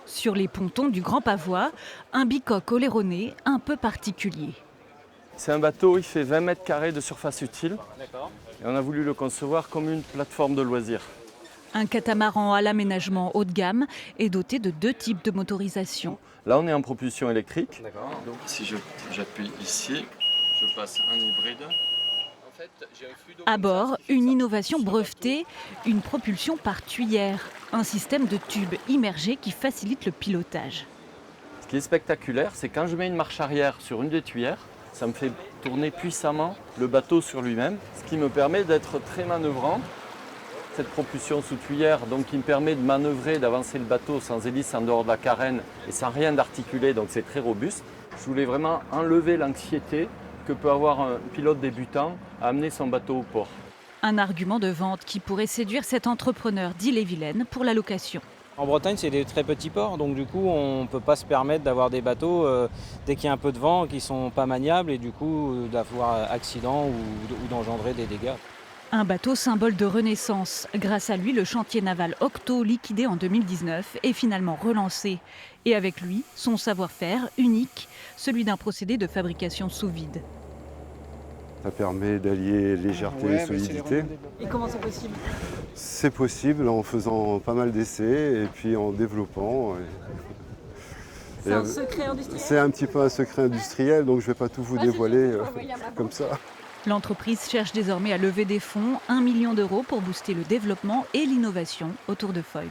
Sur les pontons du Grand Pavois, un bicoque oléroné un peu particulier. C'est un bateau, il fait 20 mètres carrés de surface utile. Et on a voulu le concevoir comme une plateforme de loisirs. Un catamaran à l'aménagement haut de gamme est doté de 2 types de motorisation. Là, on est en propulsion électrique. Donc, si j'appuie ici, je passe un hybride. À bord, une innovation brevetée, une propulsion par tuyère, un système de tubes immergés qui facilite le pilotage. Ce qui est spectaculaire, c'est quand je mets une marche arrière sur une des tuyères, ça me fait tourner puissamment le bateau sur lui-même, ce qui me permet d'être très manœuvrant. Cette propulsion sous tuyère, donc, qui me permet de manœuvrer, d'avancer le bateau sans hélice en dehors de la carène et sans rien d'articulé, donc c'est très robuste. Je voulais vraiment enlever l'anxiété que peut avoir un pilote débutant à amener son bateau au port. Un argument de vente qui pourrait séduire cet entrepreneur d'Ille-et-Vilaine pour la location. En Bretagne, c'est des très petits ports, donc du coup, on ne peut pas se permettre d'avoir des bateaux, dès qu'il y a un peu de vent, qui ne sont pas maniables et du coup, d'avoir accident ou d'engendrer des dégâts. Un bateau symbole de renaissance. Grâce à lui, le chantier naval Octo, liquidé en 2019, est finalement relancé. Et avec lui, son savoir-faire unique, celui d'un procédé de fabrication sous vide. Ça permet d'allier légèreté et solidité. Et comment c'est possible? C'est possible en faisant pas mal d'essais et puis en développant. C'est un secret industriel? C'est un petit peu un secret industriel, donc je ne vais pas tout vous dévoiler comme ça. L'entreprise cherche désormais à lever des fonds, 1 million d'euros pour booster le développement et l'innovation autour de Foil.